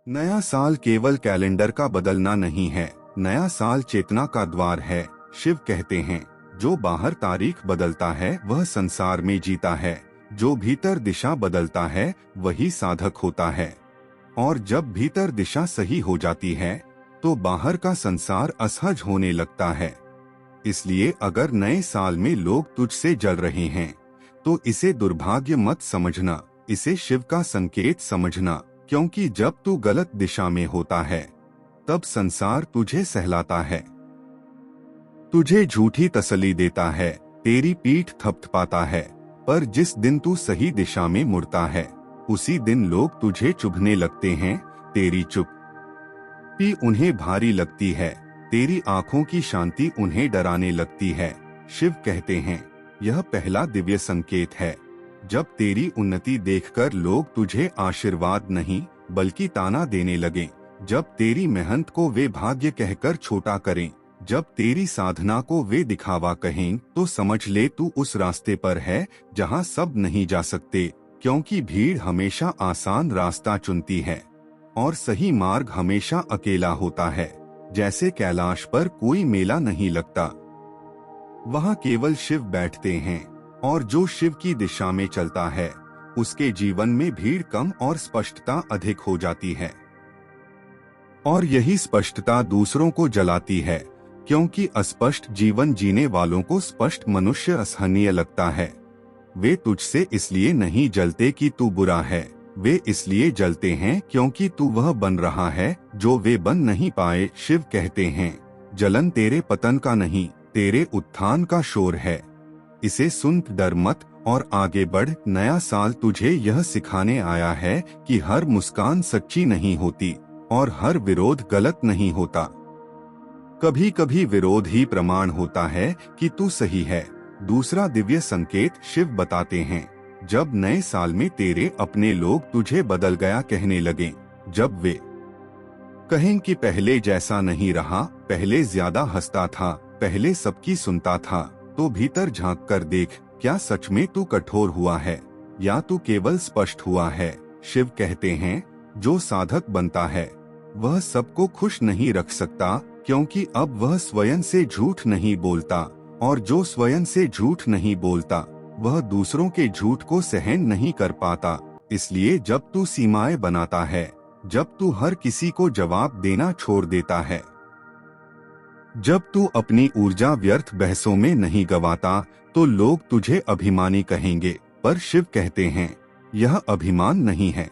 नया साल केवल कैलेंडर का बदलना नहीं है, नया साल चेतना का द्वार है। शिव कहते हैं, जो बाहर तारीख बदलता है वह संसार में जीता है, जो भीतर दिशा बदलता है वही साधक होता है। और जब भीतर दिशा सही हो जाती है तो बाहर का संसार असहज होने लगता है। इसलिए अगर नए साल में लोग तुझसे जल रहे हैं तो इसे दुर्भाग्य मत समझना, इसे शिव का संकेत समझना, क्योंकि जब तू गलत दिशा में होता है तब संसार तुझे सहलाता है, तुझे झूठी तसल्ली देता है, तेरी पीठ थपथपाता है। पर जिस दिन तू सही दिशा में मुड़ता है उसी दिन लोग तुझे चुभने लगते हैं। तेरी चुप्पी उन्हें भारी लगती है, तेरी आंखों की शांति उन्हें डराने लगती है। शिव कहते हैं, यह पहला दिव्य संकेत है। जब तेरी उन्नति देखकर लोग तुझे आशीर्वाद नहीं बल्कि ताना देने लगे, जब तेरी मेहनत को वे भाग्य कहकर छोटा करें, जब तेरी साधना को वे दिखावा कहें, तो समझ ले तू उस रास्ते पर है जहां सब नहीं जा सकते, क्योंकि भीड़ हमेशा आसान रास्ता चुनती है और सही मार्ग हमेशा अकेला होता है। जैसे कैलाश पर कोई मेला नहीं लगता, वहां केवल शिव बैठते हैं, और जो शिव की दिशा में चलता है उसके जीवन में भीड़ कम और स्पष्टता अधिक हो जाती है। और यही स्पष्टता दूसरों को जलाती है, क्योंकि अस्पष्ट जीवन जीने वालों को स्पष्ट मनुष्य असहनीय लगता है। वे तुझसे इसलिए नहीं जलते कि तू बुरा है, वे इसलिए जलते हैं क्योंकि तू वह बन रहा है जो वे बन नहीं पाए। शिव कहते हैं, जलन तेरे पतन का नहीं, तेरे उत्थान का शोर है। इसे सुन डर मत और आगे बढ़। नया साल तुझे यह सिखाने आया है कि हर मुस्कान सच्ची नहीं होती और हर विरोध गलत नहीं होता। कभी कभी विरोध ही प्रमाण होता है कि तू सही है। दूसरा दिव्य संकेत शिव बताते हैं, जब नए साल में तेरे अपने लोग तुझे बदल गया कहने लगे, जब वे कहें कि पहले जैसा नहीं रहा, पहले ज्यादा हंसता था, पहले सबकी सुनता था, तो भीतर झांक कर देख, क्या सच में तू कठोर हुआ है या तू केवल स्पष्ट हुआ है। शिव कहते हैं, जो साधक बनता है वह सबको खुश नहीं रख सकता, क्योंकि अब वह स्वयं से झूठ नहीं बोलता, और जो स्वयं से झूठ नहीं बोलता वह दूसरों के झूठ को सहन नहीं कर पाता। इसलिए जब तू सीमाएं बनाता है, जब तू हर किसी को जवाब देना छोड़ देता है, जब तू अपनी ऊर्जा व्यर्थ बहसों में नहीं गवाता, तो लोग तुझे अभिमानी कहेंगे। पर शिव कहते हैं, यह अभिमान नहीं है,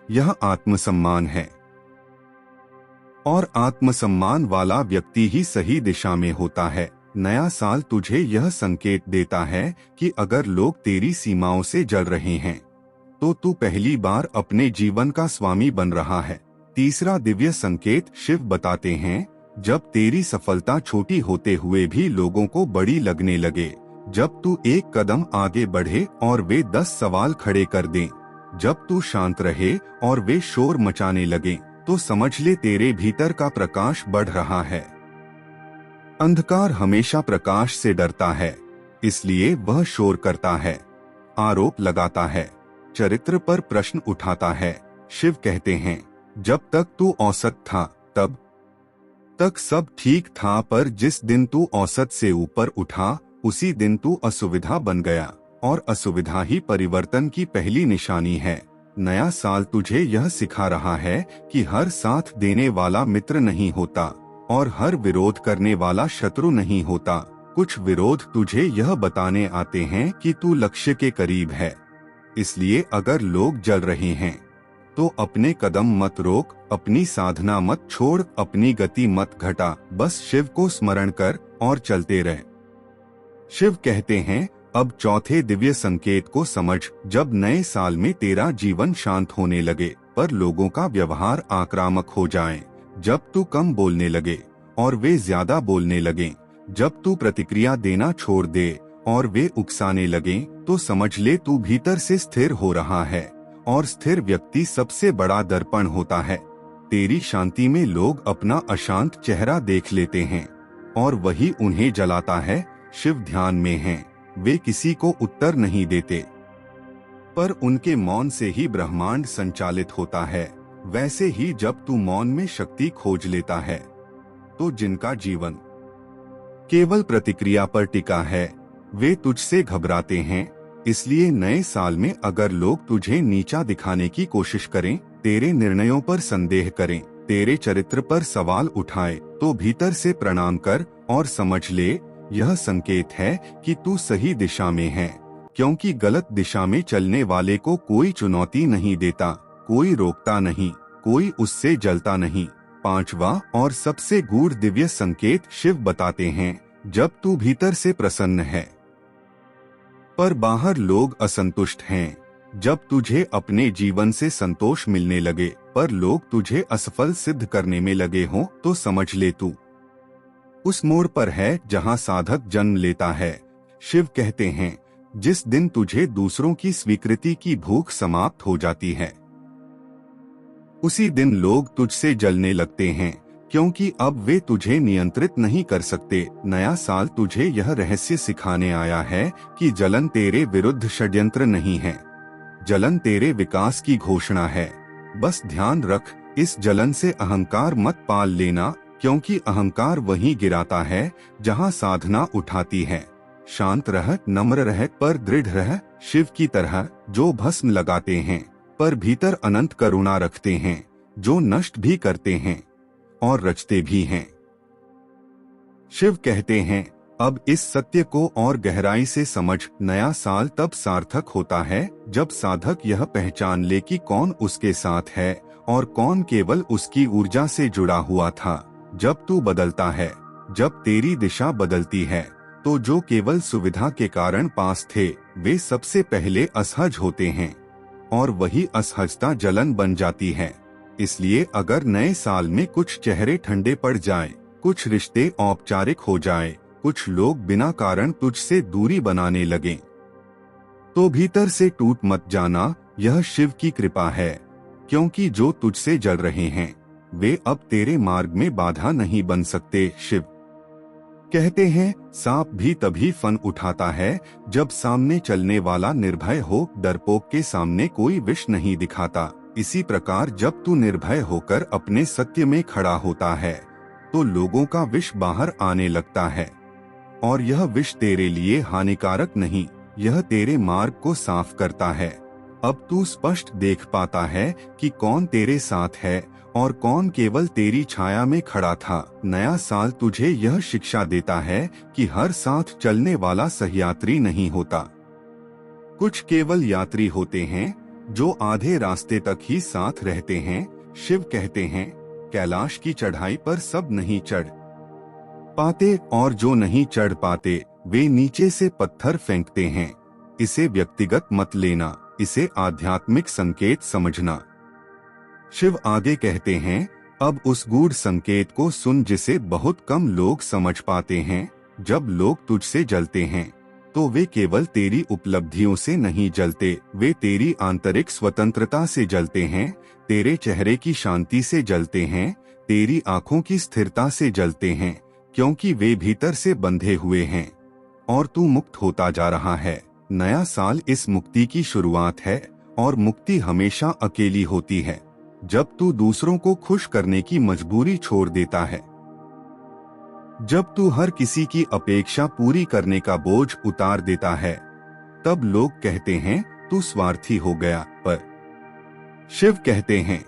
यह आत्मसम्मान है। और आत्मसम्मान वाला व्यक्ति ही सही दिशा में होता है। नया साल तुझे यह संकेत देता है कि अगर लोग तेरी सीमाओं से जल रहे हैं तो तू पहली बार अपने जीवन का स्वामी बन रहा है। तीसरा दिव्य संकेत शिव बताते हैं, जब तेरी सफलता छोटी होते हुए भी लोगों को बड़ी लगने लगे, जब तू एक कदम आगे बढ़े और वे 10 सवाल खड़े कर दें, जब तू शांत रहे और वे शोर मचाने लगे, तो समझ ले तेरे भीतर का प्रकाश बढ़ रहा है। अंधकार हमेशा प्रकाश से डरता है, इसलिए वह शोर करता है, आरोप लगाता है, चरित्र पर प्रश्न उठाता है। शिव कहते हैं, जब तक तू औसत था तब तक सब ठीक था, पर जिस दिन तू औसत से ऊपर उठा उसी दिन तू असुविधा बन गया, और असुविधा ही परिवर्तन की पहली निशानी है। नया साल तुझे यह सिखा रहा है कि हर साथ देने वाला मित्र नहीं होता और हर विरोध करने वाला शत्रु नहीं होता। कुछ विरोध तुझे यह बताने आते हैं कि तू लक्ष्य के करीब है। इसलिए अगर लोग जल रहे हैं तो अपने कदम मत रोक, अपनी साधना मत छोड़, अपनी गति मत घटा, बस शिव को स्मरण कर और चलते रह। शिव कहते हैं, अब चौथे दिव्य संकेत को समझ। जब नए साल में तेरा जीवन शांत होने लगे पर लोगों का व्यवहार आक्रामक हो जाए, जब तू कम बोलने लगे और वे ज्यादा बोलने लगे, जब तू प्रतिक्रिया देना छोड़ दे और वे उकसाने लगे, तो समझ ले तू भीतर से स्थिर हो रहा है। और स्थिर व्यक्ति सबसे बड़ा दर्पण होता है। तेरी शांति में लोग अपना अशांत चेहरा देख लेते हैं और वही उन्हें जलाता है। शिव ध्यान में हैं, वे किसी को उत्तर नहीं देते, पर उनके मौन से ही ब्रह्मांड संचालित होता है। वैसे ही जब तू मौन में शक्ति खोज लेता है, तो जिनका जीवन केवल प्रतिक्रिया पर टिका है वे तुझसे घबराते हैं। इसलिए नए साल में अगर लोग तुझे नीचा दिखाने की कोशिश करें, तेरे निर्णयों पर संदेह करें, तेरे चरित्र पर सवाल उठाए, तो भीतर से प्रणाम कर और समझ ले यह संकेत है कि तू सही दिशा में है, क्योंकि गलत दिशा में चलने वाले को कोई चुनौती नहीं देता, कोई रोकता नहीं, कोई उससे जलता नहीं। पांचवा और सबसे गूढ़ दिव्य संकेत शिव बताते हैं, जब तू भीतर से प्रसन्न है पर बाहर लोग असंतुष्ट हैं, जब तुझे अपने जीवन से संतोष मिलने लगे पर लोग तुझे असफल सिद्ध करने में लगे हों, तो समझ ले तू उस मोड़ पर है जहां साधक जन्म लेता है। शिव कहते हैं, जिस दिन तुझे दूसरों की स्वीकृति की भूख समाप्त हो जाती है, उसी दिन लोग तुझसे जलने लगते हैं, क्योंकि अब वे तुझे नियंत्रित नहीं कर सकते। नया साल तुझे यह रहस्य सिखाने आया है कि जलन तेरे विरुद्ध षड्यंत्र नहीं है, जलन तेरे विकास की घोषणा है। बस ध्यान रख, इस जलन से अहंकार मत पाल लेना, क्योंकि अहंकार वहीं गिराता है जहां साधना उठाती है। शांत रह, नम्र रह, पर दृढ़ रह, शिव की तरह जो भस्म लगाते हैं पर भीतर अनंत करुणा रखते हैं, जो नष्ट भी करते हैं और रचते भी हैं। शिव कहते हैं, अब इस सत्य को और गहराई से समझ। नया साल तब सार्थक होता है जब साधक यह पहचान ले कि कौन उसके साथ है और कौन केवल उसकी ऊर्जा से जुड़ा हुआ था। जब तू बदलता है, जब तेरी दिशा बदलती है, तो जो केवल सुविधा के कारण पास थे वे सबसे पहले असहज होते हैं और वही असहजता जलन बन जाती है। इसलिए अगर नए साल में कुछ चेहरे ठंडे पड़ जाएं, कुछ रिश्ते औपचारिक हो जाएं, कुछ लोग बिना कारण तुझसे दूरी बनाने लगें, तो भीतर से टूट मत जाना, यह शिव की कृपा है। क्योंकि जो तुझसे जल रहे हैं वे अब तेरे मार्ग में बाधा नहीं बन सकते। शिव कहते हैं, सांप भी तभी फन उठाता है जब सामने चलने वाला निर्भय हो, डरपोक के सामने कोई विष नहीं दिखाता। इसी प्रकार जब तू निर्भय होकर अपने सत्य में खड़ा होता है, तो लोगों का विष बाहर आने लगता है, और यह विष तेरे लिए हानिकारक नहीं, यह तेरे मार्ग को साफ करता है। अब तू स्पष्ट देख पाता है कि कौन तेरे साथ है और कौन केवल तेरी छाया में खड़ा था। नया साल तुझे यह शिक्षा देता है कि हर साथ चलने वाला सहयात्री नहीं होता, कुछ केवल यात्री होते हैं जो आधे रास्ते तक ही साथ रहते हैं। शिव कहते हैं, कैलाश की चढ़ाई पर सब नहीं चढ़ पाते और जो नहीं चढ़ पाते वे नीचे से पत्थर फेंकते हैं। इसे व्यक्तिगत मत लेना, इसे आध्यात्मिक संकेत समझना। शिव आगे कहते हैं, अब उस गूढ़ संकेत को सुन जिसे बहुत कम लोग समझ पाते हैं। जब लोग तुझसे जलते हैं तो वे केवल तेरी उपलब्धियों से नहीं जलते, वे तेरी आंतरिक स्वतंत्रता से जलते हैं, तेरे चेहरे की शांति से जलते हैं, तेरी आंखों की स्थिरता से जलते हैं, क्योंकि वे भीतर से बंधे हुए हैं और तू मुक्त होता जा रहा है। नया साल इस मुक्ति की शुरुआत है और मुक्ति हमेशा अकेली होती है, जब तू दूसरों को खुश करने की मजबूरी छोड़ देता है, जब तू हर किसी की अपेक्षा पूरी करने का बोझ उतार देता है, तब लोग कहते हैं तू स्वार्थी हो गया। पर शिव कहते हैं,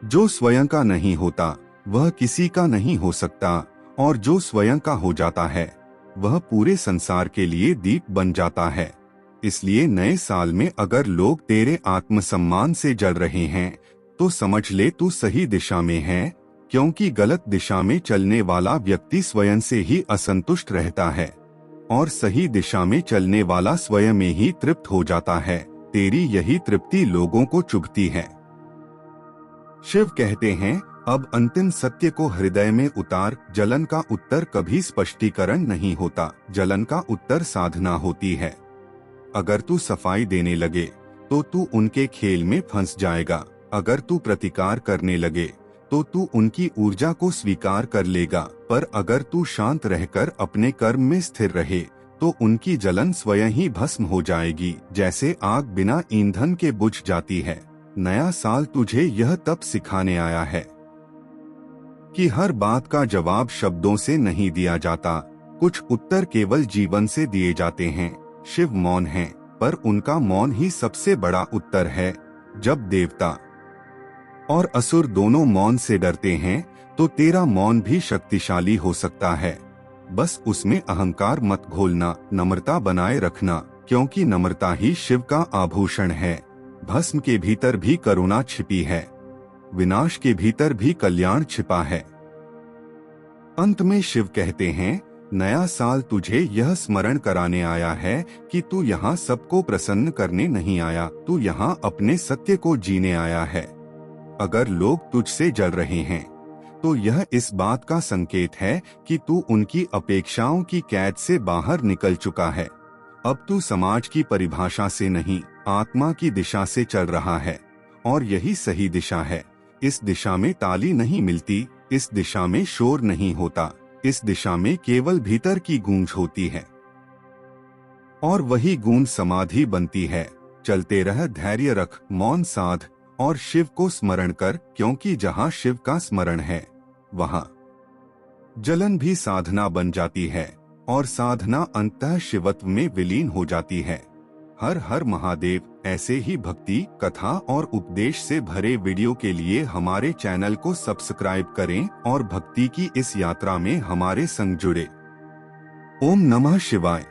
जो स्वयं का नहीं होता वह किसी का नहीं हो सकता, और जो स्वयं का हो जाता है वह पूरे संसार के लिए दीप बन जाता है। इसलिए नए साल में अगर लोग तेरे आत्मसम्मान से जल रहे हैं तो समझ ले तू सही दिशा में है, क्योंकि गलत दिशा में चलने वाला व्यक्ति स्वयं से ही असंतुष्ट रहता है और सही दिशा में चलने वाला स्वयं में ही तृप्त हो जाता है। तेरी यही तृप्ति लोगों को चुभती है। शिव कहते हैं, अब अंतिम सत्य को हृदय में उतार। जलन का उत्तर कभी स्पष्टीकरण नहीं होता, जलन का उत्तर साधना होती है। अगर तू सफाई देने लगे तो तू उनके खेल में फंस जाएगा, अगर तू प्रतिकार करने लगे तो तू उनकी ऊर्जा को स्वीकार कर लेगा, पर अगर तू शांत रहकर अपने कर्म में स्थिर रहे तो उनकी जलन स्वयं ही भस्म हो जाएगी, जैसे आग बिना ईंधन के बुझ जाती है। नया साल तुझे यह तब सिखाने आया है कि हर बात का जवाब शब्दों से नहीं दिया जाता, कुछ उत्तर केवल जीवन से दिए जाते हैं। शिव मौन हैं, पर उनका मौन ही सबसे बड़ा उत्तर है। जब देवता और असुर दोनों मौन से डरते हैं, तो तेरा मौन भी शक्तिशाली हो सकता है। बस उसमें अहंकार मत घोलना, नम्रता बनाए रखना, क्योंकि नम्रता ही शिव का आभूषण है। भस्म के भीतर भी करुणा छिपी है, विनाश के भीतर भी कल्याण छिपा है। अंत में शिव कहते हैं, नया साल तुझे यह स्मरण कराने आया है कि तू यहाँ सबको प्रसन्न करने नहीं आया, तू यहाँ अपने सत्य को जीने आया है। अगर लोग तुझसे जल रहे हैं, तो यह इस बात का संकेत है कि तू उनकी अपेक्षाओं की कैद से बाहर निकल चुका है। अब तू समाज की परिभाषा से नहीं, आत्मा की दिशा से चल रहा है, और यही सही दिशा है। इस दिशा में ताली नहीं मिलती, इस दिशा में शोर नहीं होता, इस दिशा में केवल भीतर की गूंज होती है, और वही गूंज समाधि बनती है। चलते रह, धैर्य रख, मौन साध और शिव को स्मरण कर, क्योंकि जहाँ शिव का स्मरण है, वहाँ जलन भी साधना बन जाती है, और साधना अंततः शिवत्व में विलीन हो जाती है। हर हर महादेव। ऐसे ही भक्ति, कथा और उपदेश से भरे वीडियो के लिए हमारे चैनल को सब्सक्राइब करें और भक्ति की इस यात्रा में हमारे संग जुड़े। ओम नमः शिवाय।